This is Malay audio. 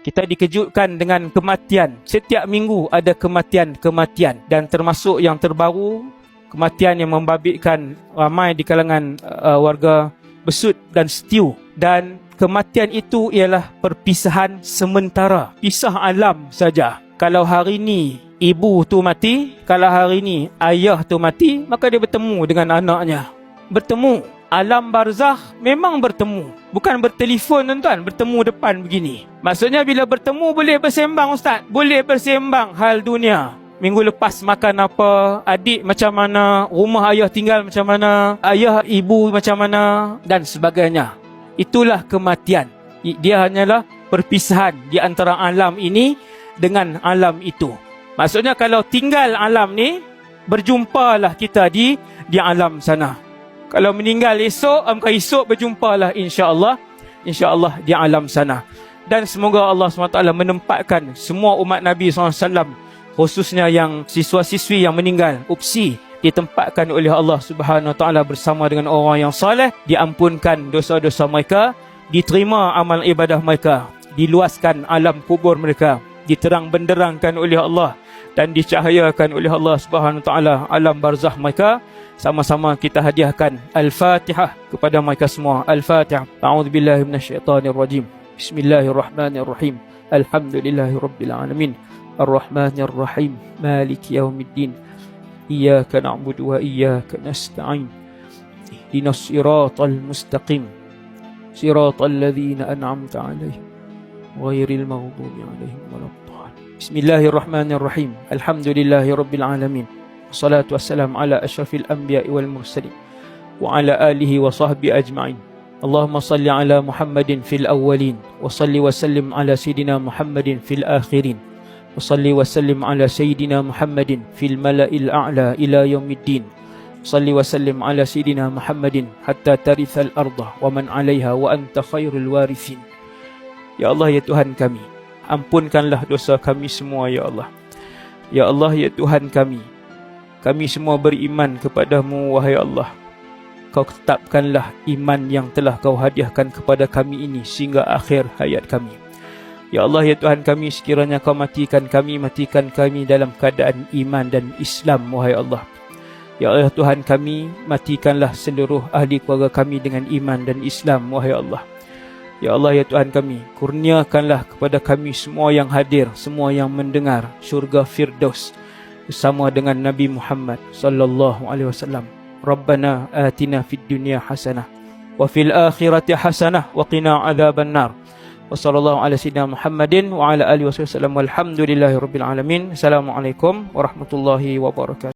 Kita dikejutkan dengan kematian. Setiap minggu ada kematian-kematian. Dan termasuk yang terbaru, kematian yang membabitkan ramai di kalangan warga Besut dan Setiu. Dan kematian itu ialah perpisahan sementara. Pisah alam saja. Kalau hari ni ibu tu mati, kalau hari ni ayah tu mati, maka dia bertemu dengan anaknya. Bertemu. Alam barzakh memang bertemu. Bukan bertelefon tuan-tuan, bertemu depan begini. Maksudnya bila bertemu boleh bersembang Ustaz. Boleh bersembang hal dunia. Minggu lepas makan apa, adik macam mana, rumah ayah tinggal macam mana, ayah ibu macam mana dan sebagainya. Itulah kematian. Dia hanyalah perpisahan di antara alam ini dengan alam itu. Maksudnya kalau tinggal alam ni, berjumpalah kita di alam sana. Kalau meninggal esok, esok berjumpalah insya-Allah di alam sana. Dan semoga Allah SWT menempatkan semua umat Nabi SAW, khususnya yang siswa-siswi yang meninggal, UPSI, ditempatkan oleh Allah Subhanahu Wa Taala bersama dengan orang yang soleh, diampunkan dosa-dosa mereka, diterima amal ibadah mereka, diluaskan alam kubur mereka, diterang benderangkan oleh Allah dan dicahayakan oleh Allah Subhanahu Wa Taala alam barzakh mereka. Sama-sama kita hadiahkan Al-Fatihah kepada mereka semua. Al-Fatihah. A'udzubillahi minasyaitonirrajim. Bismillahirrahmanirrahim. Alhamdulillahirabbil alamin. Ar-Rahmanir-Rahim. Maliki yaumiddin. Iyyaka na'budu wa iyyaka nasta'in. Ihdinas siratal mustaqim. Siratal ladzina an'amta 'alaihim ghairil maghdubi 'alaihim waladdallin. Bismillahirrahmanirrahim. Alhamdulillahirabbil alamin. Salatu wassalam ala asyrafil anbiya'i wal mursalin wa ala alihi wa sahbihi ajma'in. Allahumma salli ala Muhammadin fil awwalin wa salli wa sallim ala sayyidina Muhammadin fil akhirin wa salli wa sallim ala sayyidina Muhammadin fil mala'il a'la ila yaumiddin. Salli wa sallim ala sayyidina Muhammadin hatta tarithal arda wa man 'alaiha wa anta khairul warithin. Ya Allah, ya Tuhan kami, ampunkanlah dosa kami semua ya Allah. Ya Allah, ya Tuhan kami semua beriman kepadamu wahai Allah. Kau tetapkanlah iman yang telah kau hadiahkan kepada kami ini sehingga akhir hayat kami. Ya Allah, ya Tuhan kami, sekiranya kau matikan kami dalam keadaan iman dan Islam wahai Allah. Ya Allah, Tuhan kami, matikanlah seluruh ahli keluarga kami dengan iman dan Islam wahai Allah. Ya Allah, ya Tuhan kami, kurniakanlah kepada kami semua yang hadir, semua yang mendengar, syurga Firdaus bersama dengan Nabi Muhammad sallallahu alaihi wasallam. Rabbana atina fid dunya hasanah wa fil akhirati hasanah wa qina adzaban nar. Wa sallallahu ala sayyidina Muhammadin wa ala alihi wasallam. Walhamdulillahirabbil alamin. Assalamualaikum warahmatullahi wabarakatuh.